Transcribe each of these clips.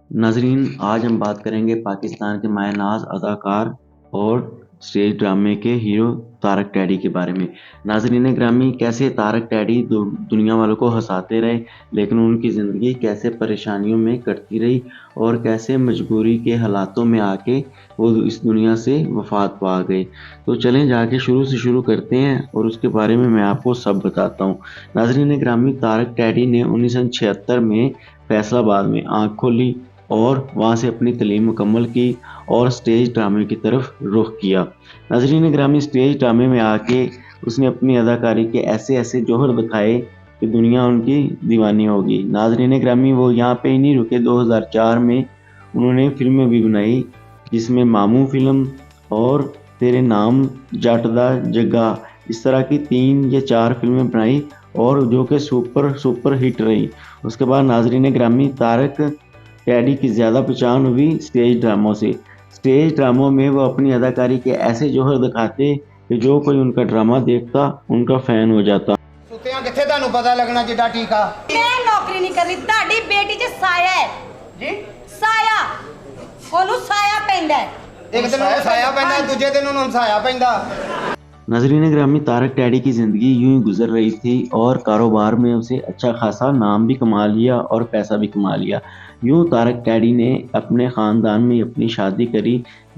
नाज़रीन, आज हम बात करेंगे पाकिस्तान के मायनाज़ अदाकार और स्टेज ड्रामे के हीरो तारक टैडी के बारे में। नाज़रीन ग्रामी, कैसे तारक टैडी दुनिया वालों को हंसाते रहे, लेकिन उनकी ज़िंदगी कैसे परेशानियों में कटती रही और कैसे मजबूरी के हालातों में आके वो इस दुनिया से वफ़ात पा गए। तो चलें जाके शुरू से शुरू करते हैं और उसके बारे में मैं आपको सब बताता हूँ। नाज़रीन ग्रामी, तारक टैडी ने 1976 में फैसलाबाद में आँख खोली और वहाँ से अपनी तालीम मुकम्मल की और स्टेज ड्रामे की तरफ रुख किया। नाज़रीन ग्रामी, स्टेज ड्रामे में आके उसने अपनी अदाकारी के ऐसे जौहर दिखाए कि दुनिया उनकी दीवानी होगी। नाज़रीन ग्रामी, वो यहाँ पे ही नहीं रुके। 2004 में उन्होंने फिल्में भी बनाई, जिसमें मामू फिल्म और तेरे नाम, जट दा जग्गा, इस तरह की 3 या 4 फिल्में बनाई और जो कि सुपर हिट रही। उसके बाद नाज़रीन ग्रामी, तारक टैडी की ज़्यादा पहचान हुई स्टेज ड्रामों से। स्टेज ड्रामों में वो अपनी अदाकारी के ऐसे जौहर दिखाते कि जो कोई उनका ड्रामा देखता उनका फ़ैन हो जाता। ਸੁੱਤਿਆਂ ਕਿੱਥੇ ਤੁਹਾਨੂੰ ਪਤਾ ਲੱਗਣਾ ਜਿੱਡਾ ਟੀਕਾ मैं नौकरी नहीं करनी, ਤੁਹਾਡੀ ਬੇਟੀ 'ਚ ਸਾਇਆ ਹੈ ਜੀ ਸਾਇਆ, ਉਹਨੂੰ ਸਾਇਆ ਪੈਂਦਾ ਹੈ। ਇੱਕ ਦਿਨ ਉਹਨੂੰ ਸਾਇਆ ਪੈਂਦਾ ਦੂਜੇ ਦਿਨ ਉਹਨੂੰ ਹਮਸਾਇਆ ਪੈਂਦਾ। नाज़रीन ग्रामी, तारक टैडी की ज़िंदगी यूं ही गुजर रही थी और कारोबार में उसे अच्छा खासा नाम भी कमा लिया और पैसा भी कमा लिया। यूं तारक टैडी ने अपने ख़ानदान में अपनी शादी करी,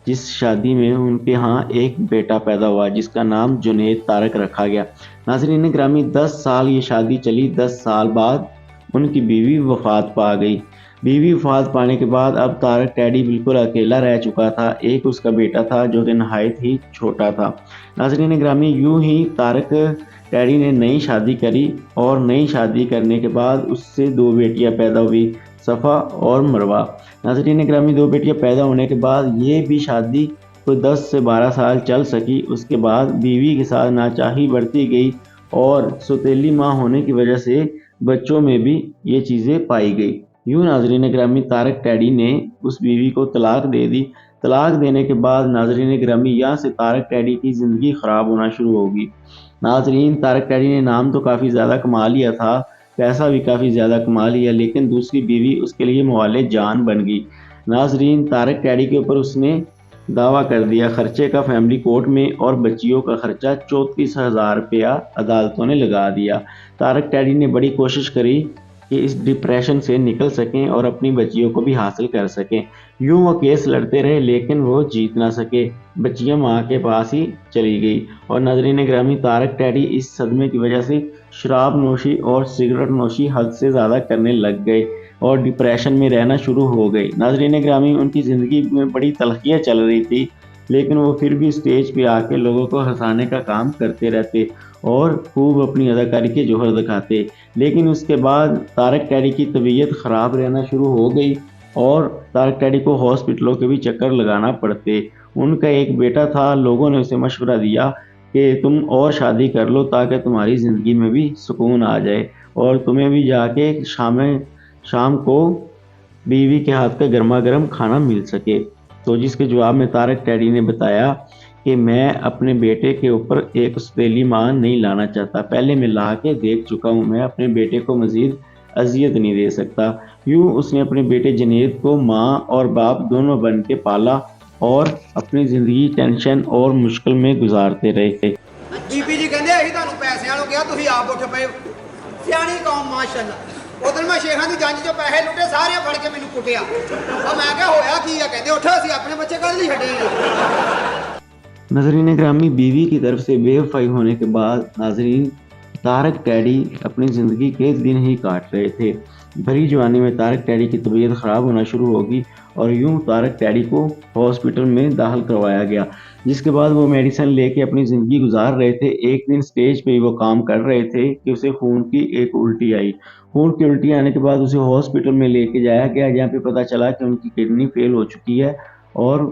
जिस शादी में उनके यहाँ एक बेटा पैदा हुआ जिसका नाम जुनैद तारक रखा गया। नाज़रीन ग्रामी, 10 साल ये शादी चली। 10 साल बाद उनकी बीवी वफ़ात पा गई। बीवी वफ़ात पाने के बाद अब तारक टैडी बिल्कुल अकेला रह चुका था। एक उसका बेटा था जो कि नहायत ही छोटा था। नाज़रीन ग्रामी, यूं ही तारक टैडी ने नई शादी करी और नई शादी करने के बाद उससे 2 बेटियां पैदा हुई, सफ़ा और मरवा। नाज़रीन ग्रामी, 2 बेटियां पैदा होने के बाद ये भी शादी कोई 10 से 12 साल चल सकी। उसके बाद बीवी के साथ नाचाही बढ़ती गई और सौतेली माँ होने की वजह से बच्चों में भी ये चीज़ें पाई गई। यूँ नाज़रीन ग्रामी, तारक टैडी ने उस बीवी को तलाक दे दी। तलाक देने के बाद नाज़रीन ग्रामी, यहाँ से तारक टैडी की ज़िंदगी ख़राब होना शुरू होगी। नाज़रीन, तारक टैडी ने नाम तो काफ़ी ज़्यादा कमा लिया था, पैसा भी काफ़ी ज़्यादा कमा लिया, लेकिन दूसरी बीवी उसके लिए मवाले जान बन गई। नाज़रीन, तारक टैडी के ऊपर उसने दावा कर दिया खर्चे का फैमिली कोर्ट में और बच्चियों का खर्चा 34,000 रुपया अदालतों ने लगा दिया। तारक टैडी ने बड़ी कोशिश करी कि इस डिप्रेशन से निकल सकें और अपनी बच्चियों को भी हासिल कर सकें। यूँ वो केस लड़ते रहे लेकिन वो जीत ना सके। बच्चियाँ माँ के पास ही चली गई और नाज़रीन ग्रामी, तारक टैडी इस सदमे की वजह से शराब नोशी और सिगरेट नोशी हद से ज़्यादा करने लग गए और डिप्रेशन में रहना शुरू हो गए। नाज़रीन ग्रामी, उनकी ज़िंदगी में बड़ी तलखियाँ चल रही थी, लेकिन वो फिर भी स्टेज पे आके लोगों को हंसाने का काम करते रहते और खूब अपनी अदाकारी के जौहर दिखाते। लेकिन उसके बाद तारक टैडी की तबीयत ख़राब रहना शुरू हो गई और तारक टैडी को हॉस्पिटलों के भी चक्कर लगाना पड़ते। उनका एक बेटा था, लोगों ने उसे मशवरा दिया कि तुम और शादी कर लो ताकि तुम्हारी ज़िंदगी में भी सुकून आ जाए और तुम्हें भी जाके शाम को बीवी के हाथ का गर्मा गर्म खाना मिल सके। तो जिसके जवाब में तारक टैडी ने बताया कि मैं अपने बेटे के ऊपर एक सौतेली माँ नहीं लाना चाहता। पहले मैं ला के देख चुका हूँ, मैं अपने बेटे को मज़ीद अज़ियत नहीं दे सकता। यूँ उसने अपने बेटे जुनैद को माँ और बाप दोनों बन के पाला और अपनी ज़िंदगी टेंशन और मुश्किल में गुजारते रहे। ਬੀਬੀ ਜੀ ਕਹਿੰਦੇ ਅਸੀਂ ਤੁਹਾਨੂੰ ਪੈਸਿਆਂ ਨੂੰ ਕਿਹਾ ਤੁਸੀਂ ਆਪ ਉੱਠ ਪਏ। ਸਿਆਣੀ ਕੌਮ ਮਾਸ਼ਾਅੱਲਾ। ਉਦੋਂ ਮੈਂ ਸ਼ੇਖਾਂ ਦੀ ਜੰਜ ਚੋਂ ਪੈਸੇ ਲੁੱਟੇ, ਸਾਰੇ ਫੜ ਕੇ ਮੈਨੂੰ ਕੁੱਟਿਆ। ਉਹ ਮੈਂ ਕਿਹਾ ਹੋਇਆ ਕੀ ਆ, ਕਹਿੰਦੇ ਉੱਠ ਅਸੀਂ ਆਪਣੇ ਬੱਚੇ ਕੱਲ ਨਹੀਂ ਛੱਡੇ। नाज़रीन ग्रामी, बीवी की तरफ से बेवफाई होने के बाद नाज़रीन, तारक टैडी अपनी ज़िंदगी के दिन ही काट रहे थे। भरी जवानी में तारक टैडी की तबीयत ख़राब होना शुरू होगी और यूं तारक टैडी को हॉस्पिटल में दाखिल करवाया गया, जिसके बाद वो मेडिसिन लेके अपनी ज़िंदगी गुजार रहे थे। एक दिन स्टेज पे वो काम कर रहे थे कि उसे खून की एक उल्टी आई। खून की उल्टी आने के बाद उसे हॉस्पिटल में लेके जाया गया, जहाँ पे पता चला कि उनकी किडनी फेल हो चुकी है और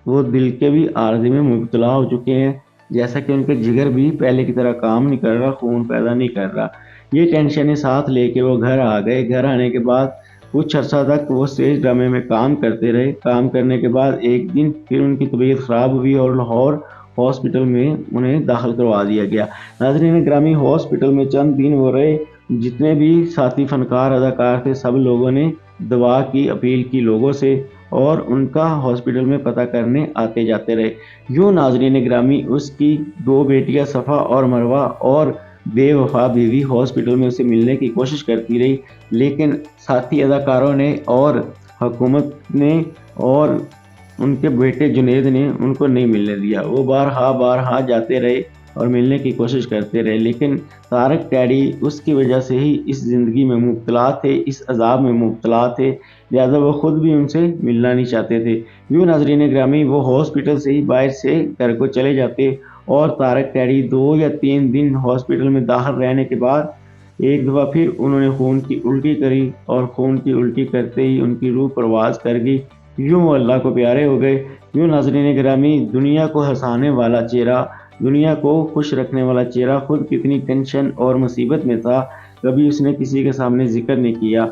वो दिल के भी आर्ज़े में मुब्तला हो चुके हैं, जैसा कि उनके जिगर भी पहले की तरह काम नहीं कर रहा, खून पैदा नहीं कर रहा। ये टेंशनें साथ लेके वो घर आ गए। घर आने के बाद कुछ अर्सा तक वो स्टेज ड्रामे में काम करते रहे। काम करने के बाद एक दिन फिर उनकी तबीयत ख़राब हुई और लाहौर हॉस्पिटल में उन्हें दाखिल करवा दिया गया। नाज़रीन ग्रामी, हॉस्पिटल में चंद दिन वो रहे, जितने भी साथी फनकार अदाकार थे सब लोगों ने दवा की अपील की लोगों से और उनका हॉस्पिटल में पता करने आते जाते रहे। यूँ नाज़रीन ग्रामी उसकी दो बेटियां सफ़ा और मरवा और बेवफा बीवी हॉस्पिटल में उसे मिलने की कोशिश करती रही, लेकिन साथी अदाकारों ने और हुकूमत ने और उनके बेटे जुनैद ने उनको नहीं मिलने दिया। वो बारहा जाते रहे और मिलने की कोशिश करते रहे, लेकिन तारक डैडी उसकी वजह से ही इस ज़िंदगी में मुब्तला थे, इस अज़ाब में मुब्तला थे, लिहाजा वो ख़ुद भी उनसे मिलना नहीं चाहते थे। यूँ नाज़रीन ग्रामी वो हॉस्पिटल से ही बाहर से घर को चले जाते और तारक डैडी 2 या 3 दिन हॉस्पिटल में दाखिल रहने के बाद एक दफ़ा फिर उन्होंने खून की उल्टी करी और खून की उल्टी करते ही उनकी रूह परवाज़ कर गई। यूँ वो अल्लाह को प्यारे हो गए। यूँ नाज़रीन गिरामी दुनिया को हँसाने वाला चेहरा, दुनिया को खुश रखने वाला चेहरा खुद कितनी टेंशन और मुसीबत में था, कभी उसने किसी के सामने ज़िक्र नहीं किया।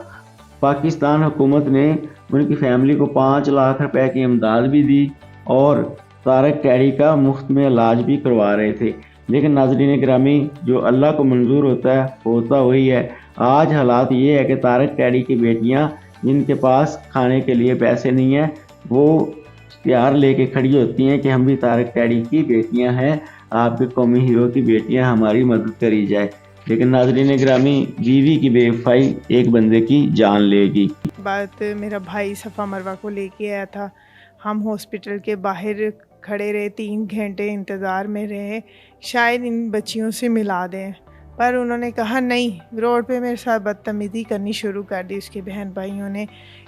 पाकिस्तान हुकूमत ने उनकी फैमिली को 5 लाख रुपए की इमदाद भी दी और तारक डैडी का मुफ्त में इलाज भी करवा रहे थे। लेकिन नाज़रीन गिरामी जो अल्लाह को मंजूर होता वही है। आज हालात ये है कि तारक डैडी की बेटियां जिनके पास खाने के लिए पैसे नहीं है वो इश्तिहार लेके खड़ी होती हैं कि हम भी तारक डैडी की बेटियां हैं, आपके कौमी हीरो की बेटियां, हमारी मदद करी जाए। लेकिन नाज़रीन गिरामी बीवी की बेवफाई एक बंदे की जान लेगी। बात मेरा भाई सफ़ा मरवा को लेके आया था। हम हॉस्पिटल के बाहर खड़े रहे, 3 घंटे इंतज़ार में रहे, शायद इन बच्चियों से मिला दें, पर उन्होंने कहा नहीं। रोड पे मेरे साथ बदतमीज़ी करनी शुरू कर दी उसके बहन भाइयों ने,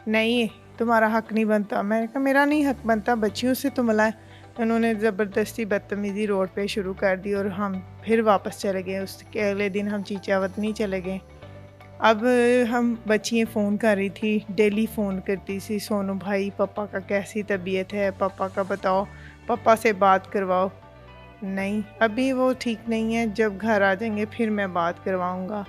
नहीं तुम्हारा हक़ नहीं बनता। मैंने कहा मेरा नहीं हक़ बनता, बच्चियों से तो मिलाएं। उन्होंने ज़बरदस्ती बदतमीज़ी रोड पे शुरू कर दी और हम फिर वापस चले गए। उसके अगले दिन हम चीचावतनी चले गए। अब हम बच्चियाँ फ़ोन कर रही थी, डेली फ़ोन करती थी, सोनू भाई पापा का कैसी तबीयत है, पापा का बताओ, पापा से बात करवाओ। नहीं, अभी वो ठीक नहीं है, जब घर आ जाएंगे फिर मैं बात करवाऊँगा।